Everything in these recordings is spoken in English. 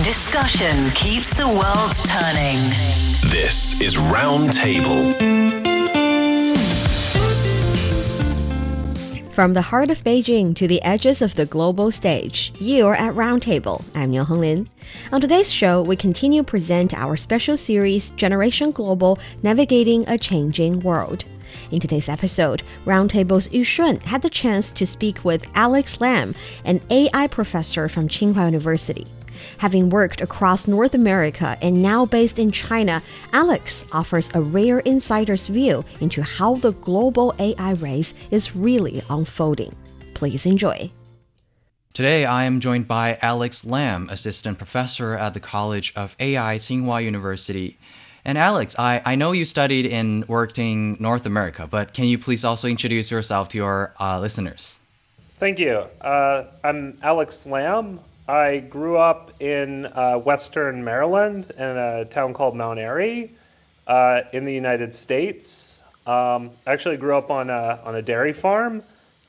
Discussion keeps the world turning. This is RoundTable. From the heart of Beijing to the edges of the global stage, you're at RoundTable. I'm Niu Honglin. On today's show, we continue present our special series, Generation Global, Navigating a Changing World. In today's episode, RoundTable's Yushun had the chance to speak with Alex Lam, an AI professor from Tsinghua University. Having worked across North America and now based in China, Alex offers a rare insider's view into how the global AI race is really unfolding. Please enjoy. Today, I am joined by Alex Lam, assistant professor at the College of AI, Tsinghua University. And Alex, I know you studied and worked in North America, but can you please also introduce yourself to your listeners? Thank you. I'm Alex Lam. I grew up in Western Maryland in a town called Mount Airy in the United States. I actually grew up on a dairy farm.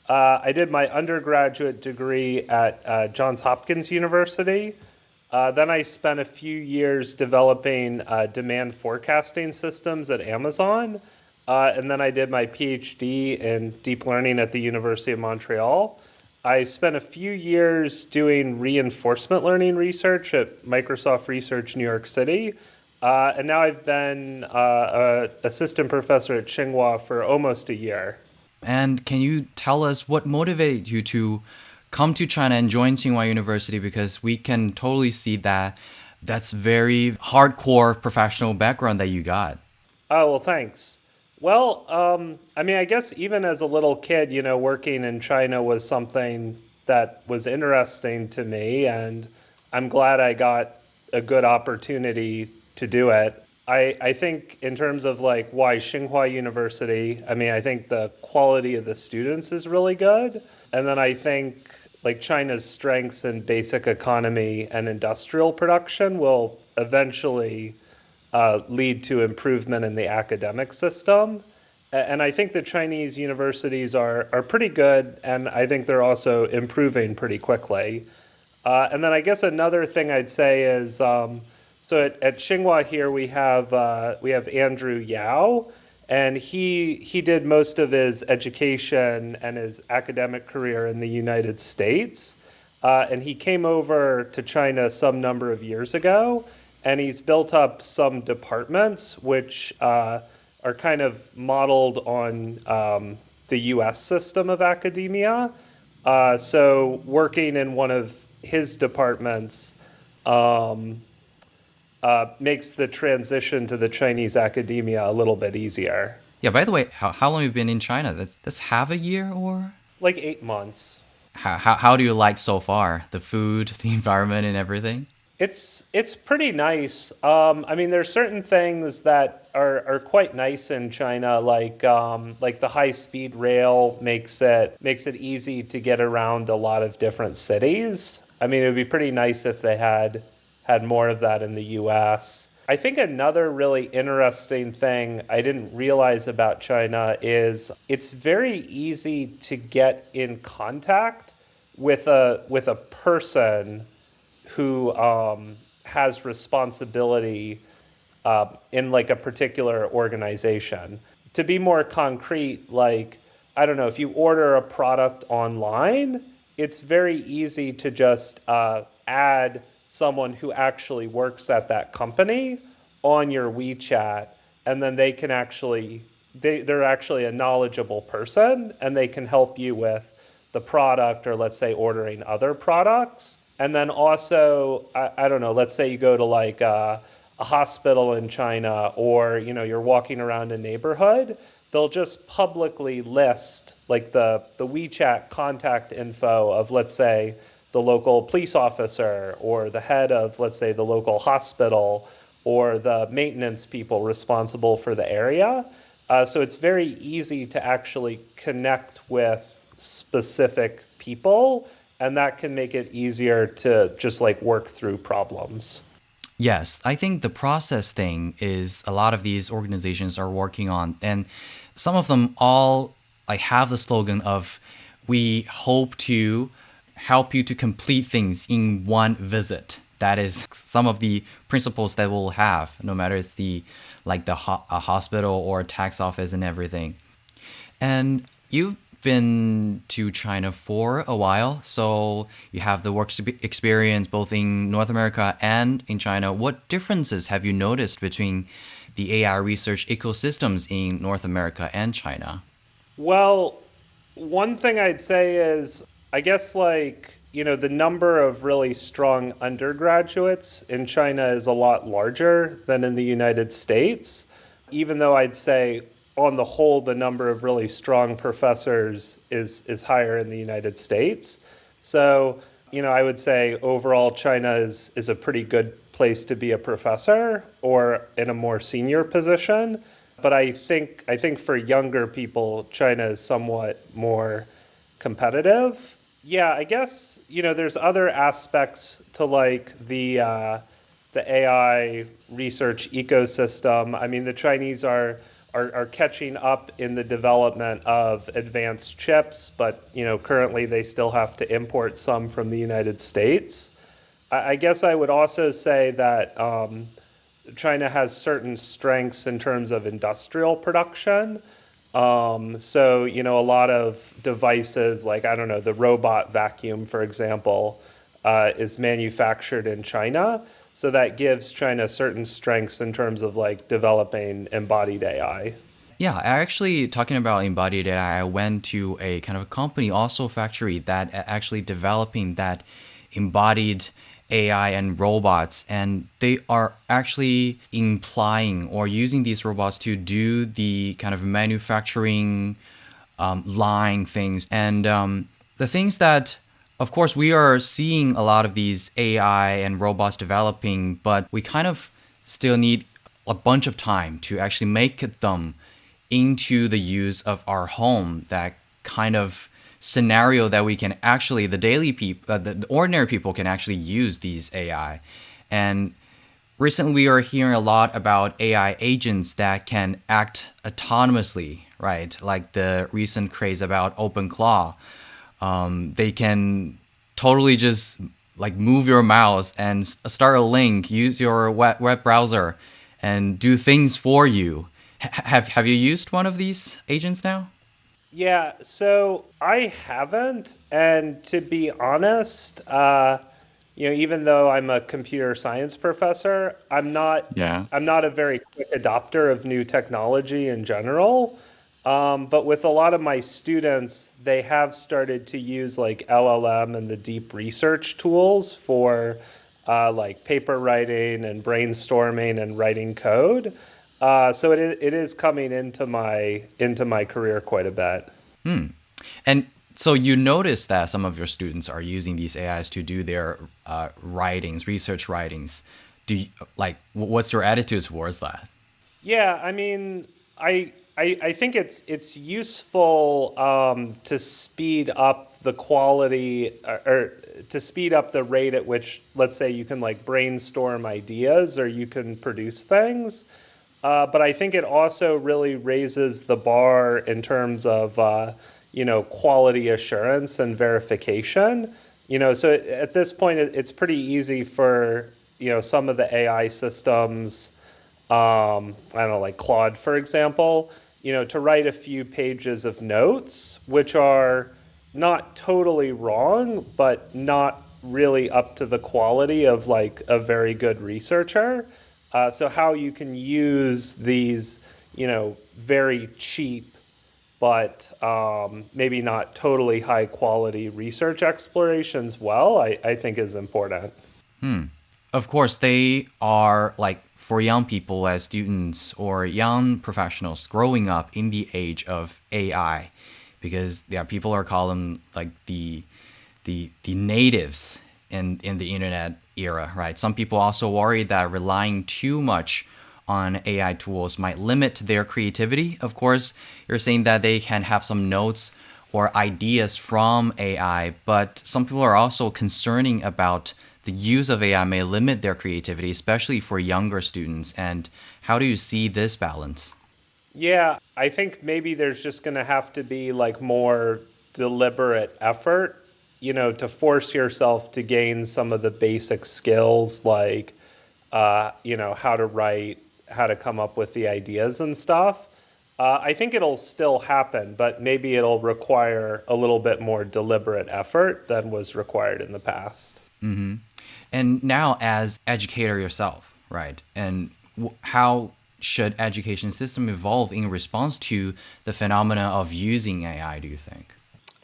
I did my undergraduate degree at Johns Hopkins University. Then I spent a few years developing demand forecasting systems at Amazon. And then I did my PhD in deep learning at the University of Montreal. I spent a few years doing reinforcement learning research at Microsoft Research New York City. And now I've been an assistant professor at Tsinghua for almost a year. And can you tell us what motivated you to come to China and join Tsinghua University? Because we can totally see that that's very hardcore professional background that you got. Oh, well, thanks. Well, I guess even as a little kid, working in China was something that was interesting to me, and I'm glad I got a good opportunity to do it. I think in terms of why Tsinghua University, I think the quality of the students is really good. And then I think China's strengths in basic economy and industrial production will eventually lead to improvement in the academic system. And I think the Chinese universities are pretty good, and I think they're also improving pretty quickly. And then I guess another thing I'd say is, so at Tsinghua here we have Andrew Yao, and he did most of his education and his academic career in the United States. And he came over to China some number of years ago, and he's built up some departments which are kind of modeled on the US system of academia. So working in one of his departments makes the transition to the Chinese academia a little bit easier. Yeah, by the way, how long have you been in China? That's half a year or? 8 months. How do you like so far? The food, the environment, and everything? It's pretty nice. There's certain things that are quite nice in China, like the high-speed rail makes it easy to get around a lot of different cities. It would be pretty nice if they had more of that in the US. I think another really interesting thing I didn't realize about China is it's very easy to get in contact with a person who has responsibility in a particular organization. To be more concrete, I don't know, if you order a product online, it's very easy to just add someone who actually works at that company on your WeChat, and then they can they're actually a knowledgeable person, and they can help you with the product, or let's say ordering other products. And then also, I don't know, let's say you go to a hospital in China, or you're walking around a neighborhood, they'll just publicly list the WeChat contact info of, let's say, the local police officer, or the head of, let's say, the local hospital, or the maintenance people responsible for the area. So it's very easy to actually connect with specific people, and that can make it easier to just work through problems. Yes, I think the process thing is a lot of these organizations are working on, and some of them all have the slogan of, we hope to help you to complete things in one visit. that is some of the principles that we'll have, no matter it's a hospital or a tax office and everything. And you've been to China for a while, so you have the work experience both in North America and in China. What differences have you noticed between the AI research ecosystems in North America and China? Well, one thing I'd say is, I guess, the number of really strong undergraduates in China is a lot larger than in the United States, even though I'd say, on the whole, the number of really strong professors is higher in the United States. So, I would say overall China is a pretty good place to be a professor or in a more senior position. But I think for younger people, China is somewhat more competitive. Yeah, I guess, there's other aspects to the AI research ecosystem. I mean, the Chinese are catching up in the development of advanced chips, but currently they still have to import some from the United States. I guess I would also say that China has certain strengths in terms of industrial production. So, a lot of devices like, I don't know, the robot vacuum, for example, is manufactured in China. So that gives China certain strengths in terms of developing embodied AI. Yeah, actually talking about embodied AI, I went to a kind of a company, also factory, that actually developing that embodied AI and robots, and they are actually implying or using these robots to do the kind of manufacturing line things. And the things that, of course, we are seeing a lot of these AI and robots developing, but we kind of still need a bunch of time to actually make them into the use of our home, that kind of scenario that we can actually, the ordinary people can actually use these AI. And recently we are hearing a lot about AI agents that can act autonomously, right? Like the recent craze about OpenClaw. They can totally just move your mouse and start a link, use your web browser, and do things for you. Have you used one of these agents now? Yeah, so I haven't, and to be honest, even though I'm a computer science professor, Yeah. I'm not a very quick adopter of new technology in general. But with a lot of my students, they have started to use LLM and the deep research tools for paper writing and brainstorming and writing code. So it is coming into my career quite a bit. And so you notice that some of your students are using these AIs to do their research writings. What's your attitude towards that? Yeah, I mean, I think it's useful to speed up the quality or to speed up the rate at which, let's say, you can brainstorm ideas or you can produce things. But I think it also really raises the bar in terms of quality assurance and verification. So at this point, it's pretty easy for some of the AI systems. I don't know, like Claude, for example, to write a few pages of notes, which are not totally wrong, but not really up to the quality of a very good researcher. So how you can use these, very cheap, but maybe not totally high quality research explorations well, I think is important. Of course, they are for young people as students or young professionals growing up in the age of AI, because people are calling them the natives in the internet era, right? Some people also worry that relying too much on AI tools might limit their creativity. Of course, you're saying that they can have some notes or ideas from AI, but some people are also concerning about the use of AI may limit their creativity, especially for younger students. And how do you see this balance? Yeah, I think maybe there's just going to have to be more deliberate effort, to force yourself to gain some of the basic skills like, how to write, how to come up with the ideas and stuff. I think it'll still happen, but maybe it'll require a little bit more deliberate effort than was required in the past. And now as educator yourself, right? And how should education system evolve in response to the phenomena of using AI, do you think?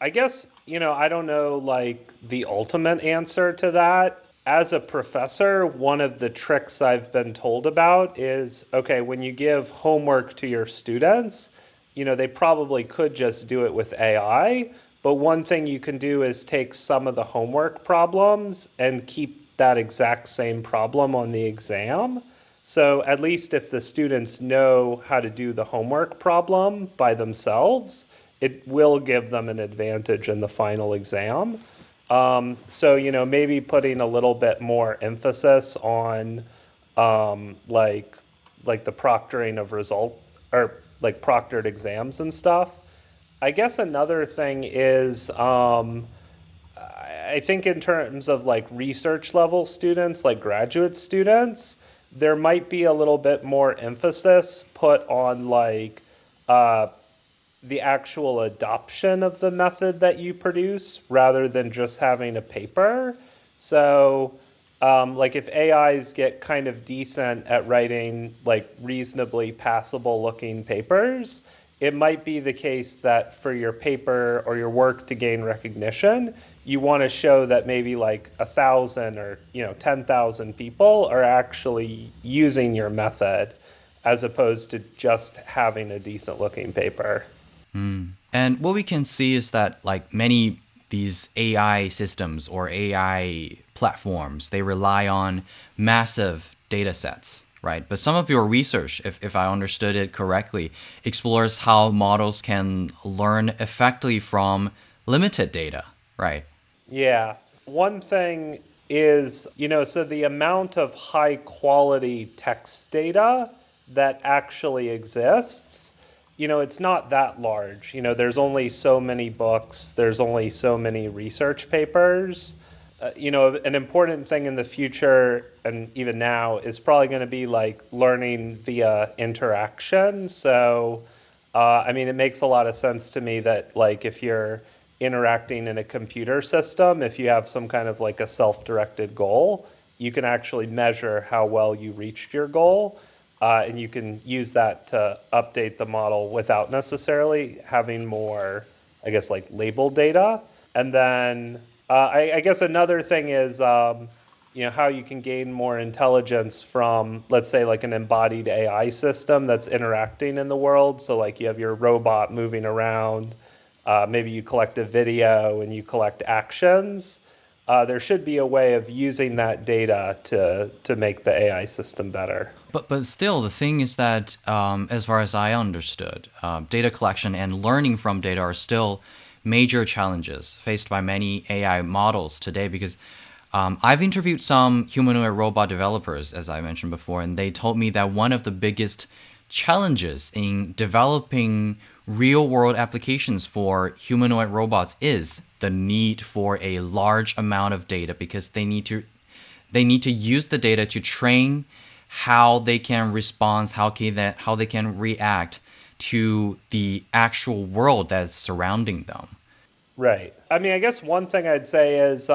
I guess, I don't know like the ultimate answer to that. As a professor, one of the tricks I've been told about is, okay, when you give homework to your students, they probably could just do it with AI, but one thing you can do is take some of the homework problems and keep that exact same problem on the exam. So at least if the students know how to do the homework problem by themselves, it will give them an advantage in the final exam. So, maybe putting a little bit more emphasis on like the proctoring of result or like proctored exams and stuff. I guess another thing is I think in terms of like research level students, like graduate students, there might be a little bit more emphasis put on like the actual adoption of the method that you produce rather than just having a paper. So like if AIs get kind of decent at writing like reasonably passable looking papers, it might be the case that for your paper or your work to gain recognition, you want to show that maybe like 1,000 or 10,000 people are actually using your method as opposed to just having a decent looking paper. And what we can see is that like many these AI systems or AI platforms, they rely on massive data sets, right? But some of your research, if I understood it correctly, explores how models can learn effectively from limited data, right? Yeah. One thing is, so the amount of high quality text data that actually exists, it's not that large. There's only so many books, there's only so many research papers. An important thing in the future and even now is probably going to be like learning via interaction. So, it makes a lot of sense to me that like if you're interacting in a computer system, if you have some kind of like a self-directed goal, you can actually measure how well you reached your goal. And you can use that to update the model without necessarily having more, I guess, like label data. And then I guess another thing is, how you can gain more intelligence from, let's say, like an embodied AI system that's interacting in the world. So like you have your robot moving around, maybe you collect a video and you collect actions. There should be a way of using that data to make the AI system better. But still, the thing is that, as far as I understood, data collection and learning from data are still major challenges faced by many AI models today because I've interviewed some humanoid robot developers, as I mentioned before, and they told me that one of the biggest challenges in developing real-world applications for humanoid robots is the need for a large amount of data because they need to use the data to train how they can respond, how they can react to the actual world that's surrounding them. Right. I guess one thing I'd say is,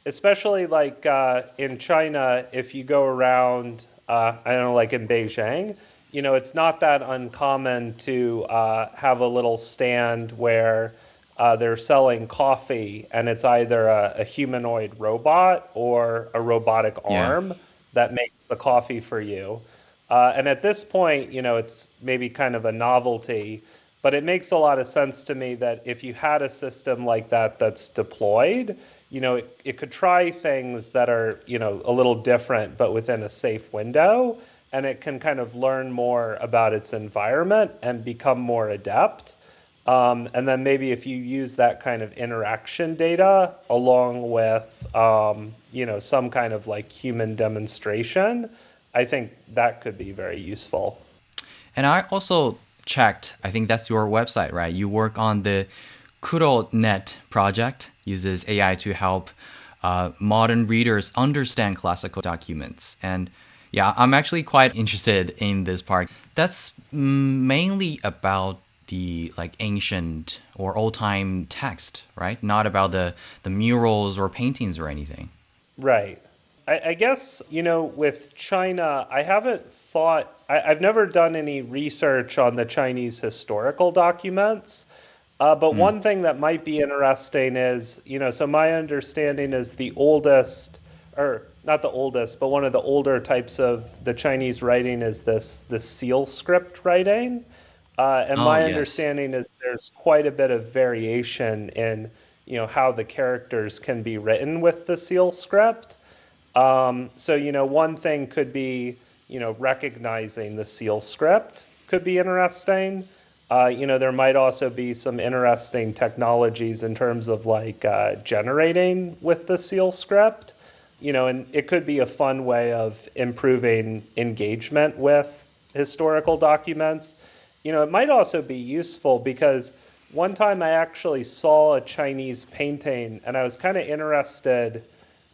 especially like in China, if you go around, I don't know, like in Beijing, it's not that uncommon to have a little stand where they're selling coffee and it's either a humanoid robot or a robotic arm that makes the coffee for you. And at this point, it's maybe kind of a novelty, but it makes a lot of sense to me that if you had a system like that that's deployed, it could try things that are, a little different, but within a safe window, and it can kind of learn more about its environment and become more adept. And then maybe if you use that kind of interaction data along with, some kind of like human demonstration, I think that could be very useful. And I also checked, I think that's your website, right? You work on the KuroNet project uses AI to help modern readers understand classical documents. And yeah, I'm actually quite interested in this part. That's mainly about the like ancient or old time text, right? Not about the murals or paintings or anything. Right. I guess, with China, I haven't thought, I've never done any research on the Chinese historical documents. But one thing that might be interesting is, so my understanding is the oldest, or not the oldest, but one of the older types of the Chinese writing is this seal script writing. And Oh, my yes. understanding is there's quite a bit of variation in, how the characters can be written with the seal script. So, one thing could be, recognizing the seal script could be interesting. There might also be some interesting technologies in terms of like generating with the seal script, and it could be a fun way of improving engagement with historical documents. It might also be useful because one time I actually saw a Chinese painting and I was kind of interested,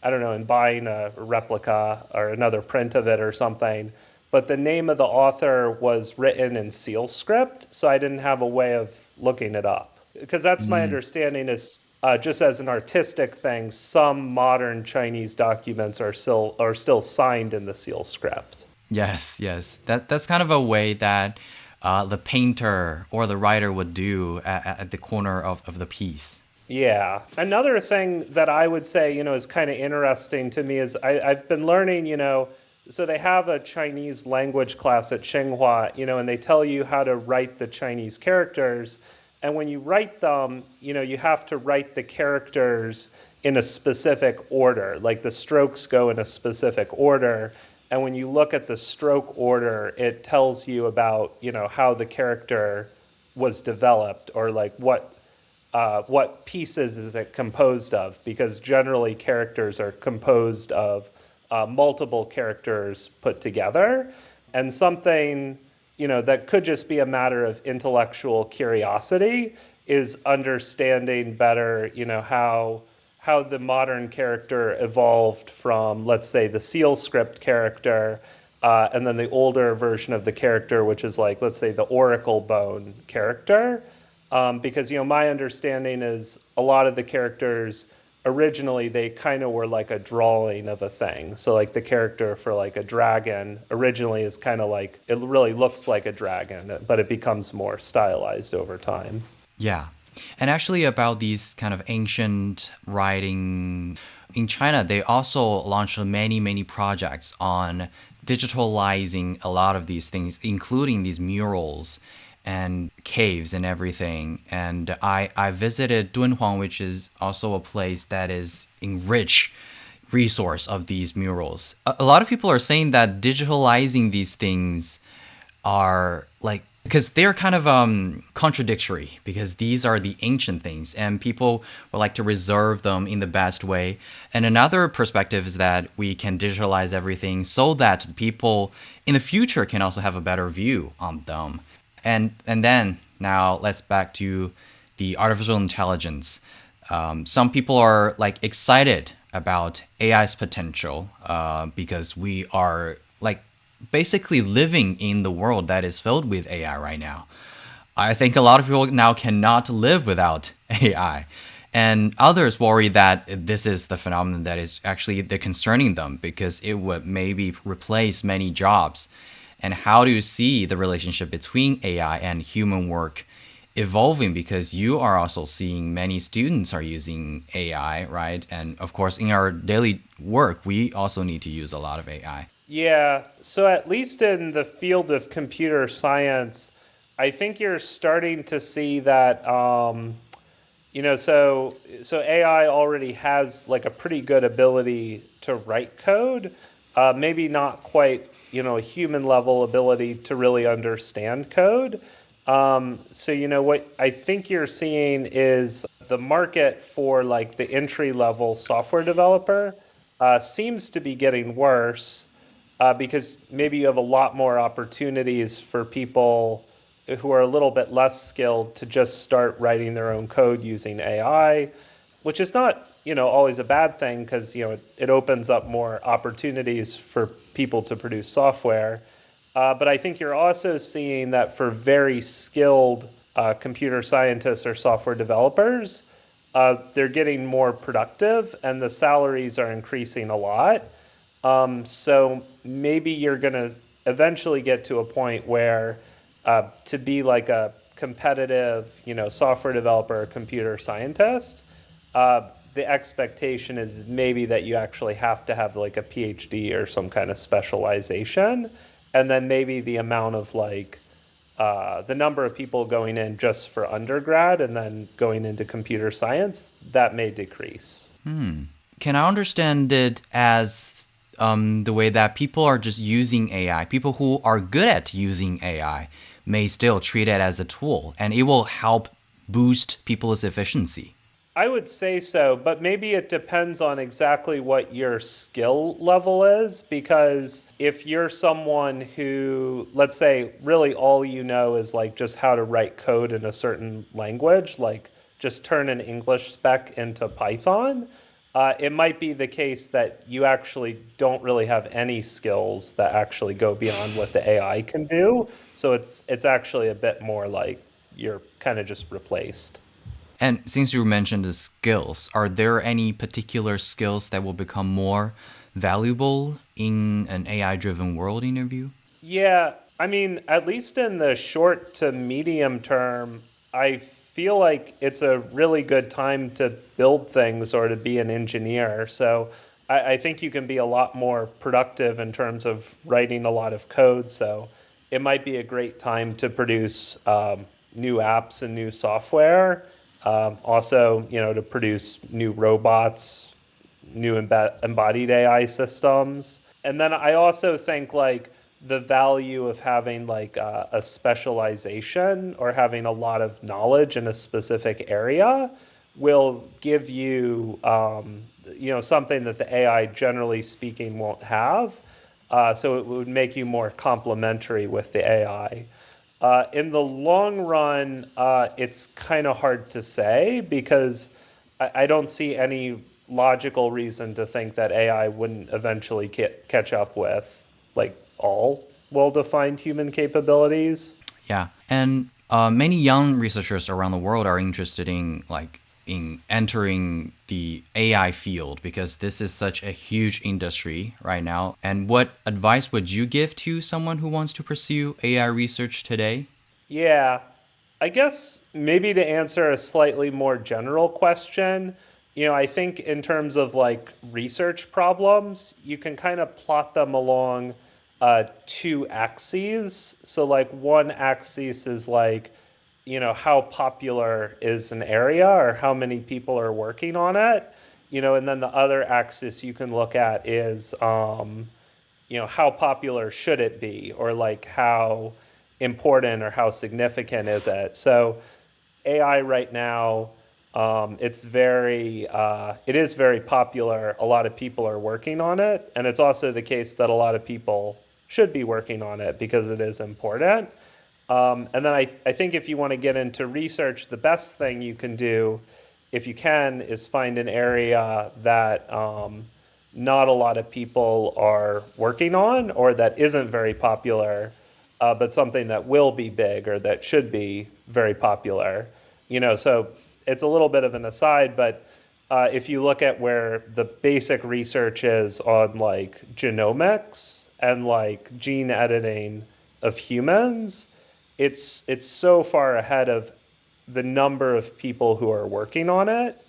I don't know, in buying a replica or another print of it or something. But the name of the author was written in seal script, so I didn't have a way of looking it up. Because that's my understanding is just as an artistic thing, some modern Chinese documents are still signed in the seal script. Yes, yes. That's kind of a way that the painter or the writer would do at the corner of the piece. Yeah. Another thing that I would say, is kind of interesting to me is I've been learning, so they have a Chinese language class at Tsinghua, and they tell you how to write the Chinese characters. And when you write them, you have to write the characters in a specific order, like the strokes go in a specific order. And when you look at the stroke order, it tells you about, how the character was developed or like what pieces is it composed of? Because generally characters are composed of multiple characters put together, and something that could just be a matter of intellectual curiosity is understanding better, how the modern character evolved from, let's say, the seal script character, and then the older version of the character, which is like, let's say, the oracle bone character. Because my understanding is a lot of the characters originally they kind of were like a drawing of a thing. So like the character for like a dragon originally is kind of like it really looks like a dragon, but it becomes more stylized over time. Yeah. And actually, about these kind of ancient writing in China, they also launched many, many projects on digitalizing a lot of these things, including these murals and caves and everything. And I visited Dunhuang, which is also a place that is enriched resource of these murals. A lot of people are saying that digitalizing these things are like because they're kind of contradictory because these are the ancient things and people would like to reserve them in the best way. And another perspective is that we can digitalize everything so that people in the future can also have a better view on them. And then now let's back to the artificial intelligence. Some people are like excited about AI's potential because we are like basically living in the world that is filled with AI right now. I think a lot of people now cannot live without AI. And others worry that this is the phenomenon that is actually the concerning them because it would maybe replace many jobs. And how do you see the relationship between AI and human work evolving? Because you are also seeing many students are using AI, right? And of course, in our daily work, we also need to use a lot of AI. Yeah, so at least in the field of computer science, I think you're starting to see that so AI already has like a pretty good ability to write code, maybe not quite a human level ability to really understand code. So what I think you're seeing is the market for like the entry level software developer seems to be getting worse because maybe you have a lot more opportunities for people who are a little bit less skilled to just start writing their own code using AI, which is not, always a bad thing because, it opens up more opportunities for people to produce software. But I think you're also seeing that for very skilled computer scientists or software developers, they're getting more productive and the salaries are increasing a lot. So maybe you're going to eventually get to a point where to be like a competitive, software developer or computer scientist, the expectation is maybe that you actually have to have like a PhD or some kind of specialization. And then maybe the amount of the number of people going in just for undergrad and then going into computer science, that may decrease. Can I understand it as the way that people are just using AI, people who are good at using AI may still treat it as a tool and it will help boost people's efficiency? I would say so, but maybe it depends on exactly what your skill level is, because if you're someone who, let's say, really all you know is like just how to write code in a certain language, like just turn an English spec into Python, it might be the case that you actually don't really have any skills that actually go beyond what the AI can do. So it's actually a bit more like you're kind of just replaced. And since you mentioned the skills, are there any particular skills that will become more valuable in an AI-driven world in your view? Yeah, I mean, at least in the short to medium term, I feel like it's a really good time to build things or to be an engineer. So I think you can be a lot more productive in terms of writing a lot of code. So it might be a great time to produce new apps and new software. Also, to produce new robots, new embodied AI systems. And then I also think like the value of having like a specialization or having a lot of knowledge in a specific area will give you, something that the AI, generally speaking, won't have. So it would make you more complementary with the AI. In the long run, it's kind of hard to say because I don't see any logical reason to think that AI wouldn't eventually catch up with like all well-defined human capabilities. Yeah, and many young researchers around the world are interested in entering the AI field because this is such a huge industry right now. And what advice would you give to someone who wants to pursue AI research today? Yeah, I guess maybe to answer a slightly more general question, I think in terms of like research problems, you can kind of plot them along two axes. So like one axis is like, how popular is an area or how many people are working on it, and then the other axis you can look at is, how popular should it be or like how important or how significant is it. So AI right now, it is very popular. A lot of people are working on it. And it's also the case that a lot of people should be working on it because it is important. And then I think if you want to get into research, the best thing you can do, if you can, is find an area that not a lot of people are working on or that isn't very popular, but something that will be big or that should be very popular. So it's a little bit of an aside, but if you look at where the basic research is on like genomics and like gene editing of humans, it's so far ahead of the number of people who are working on it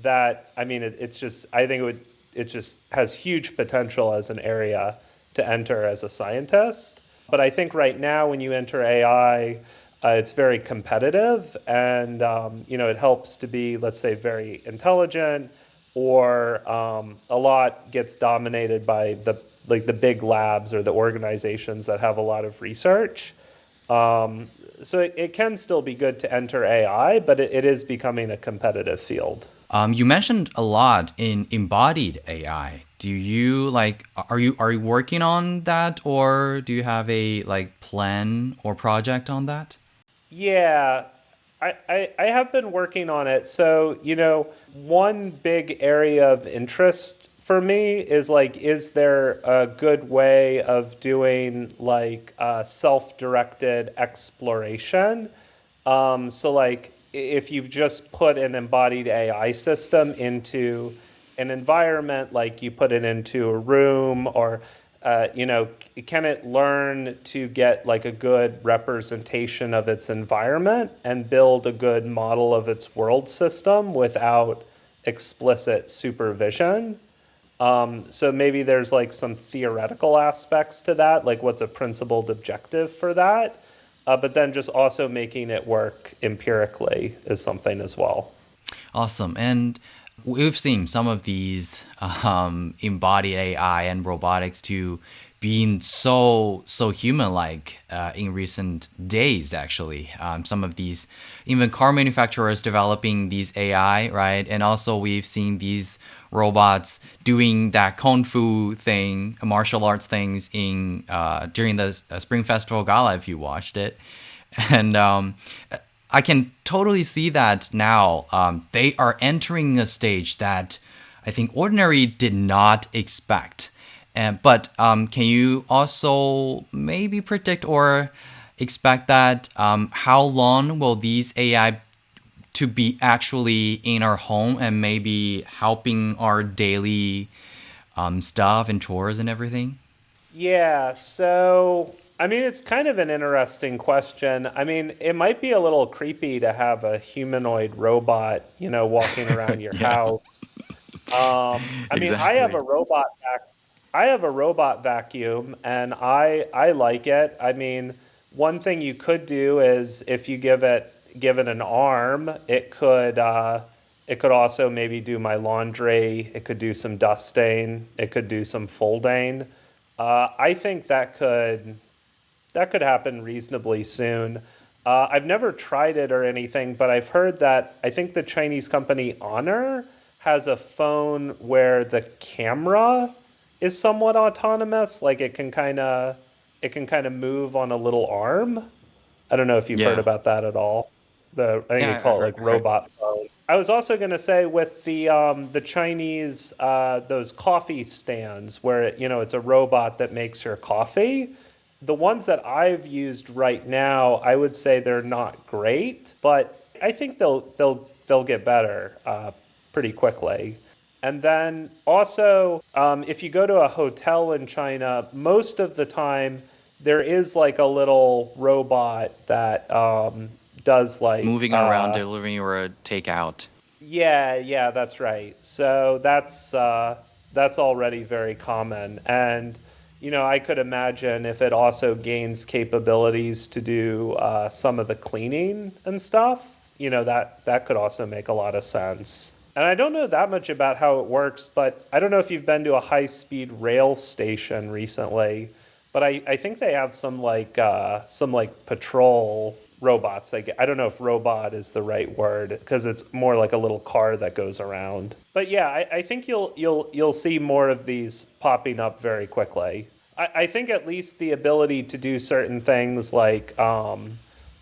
that, I mean, it's just, I think it just has huge potential as an area to enter as a scientist. But I think right now when you enter AI, it's very competitive and, it helps to be, let's say, very intelligent or a lot gets dominated by the big labs or the organizations that have a lot of research. So it can still be good to enter AI, but it is becoming a competitive field. You mentioned a lot in embodied AI. Do you are you working on that or do you have a plan or project on that? Yeah, I have been working on it. So, one big area of interest for me is like, is there a good way of doing like self-directed exploration? So, like, if you just put an embodied AI system into an environment, like you put it into a room, or can it learn to get like a good representation of its environment and build a good model of its world system without explicit supervision? So maybe there's like some theoretical aspects to that, like what's a principled objective for that, but then just also making it work empirically is something as well. Awesome. And we've seen some of these embodied AI and robotics to being so human-like in recent days. Actually, some of these even car manufacturers developing these AI, right? And also we've seen these robots doing that kung fu thing, martial arts things in during the Spring Festival Gala. If you watched it, and I can totally see that now. They are entering a stage that I think ordinary did not expect. But can you also maybe predict or expect that how long will these AI to be actually in our home and maybe helping our daily stuff and chores and everything? Yeah, so I mean, it's kind of an interesting question. I mean, it might be a little creepy to have a humanoid robot, walking around your Yeah, house. I mean, exactly. I have a robot vacuum, and I like it. I mean, one thing you could do is if you give it an arm, it could also maybe do my laundry. It could do some dusting. It could do some folding. I think that could happen reasonably soon. I've never tried it or anything, but I've heard that I think the Chinese company Honor has a phone where the camera is somewhat autonomous, like it can kind of move on a little arm. I don't know if you've heard Yeah, about that at all. I think they yeah, I call it heard. like I heard. robot phone. I was also going to say with the Chinese those coffee stands where it's a robot that makes your coffee. The ones that I've used right now, I would say they're not great, but I think they'll get better pretty quickly. And then also, if you go to a hotel in China, most of the time there is like a little robot that does like Moving around, delivering or a takeout. yeah, that's right. So that's already very common, and I could imagine if it also gains capabilities to do some of the cleaning and stuff, that could also make a lot of sense. And I don't know that much about how it works, but I don't know if you've been to a high-speed rail station recently, but I think they have some like patrol robots. Like I don't know if robot is the right word because it's more like a little car that goes around. But yeah, I think you'll see more of these popping up very quickly. I think at least the ability to do certain things like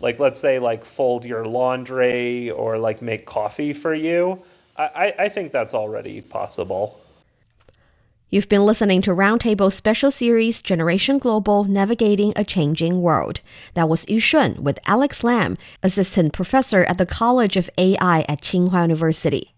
let's say like fold your laundry or like make coffee for you. I think that's already possible. You've been listening to Roundtable's special series, Generation Global Navigating a Changing World. That was Yushun with Alex Lam, Assistant Professor at the College of AI at Tsinghua University.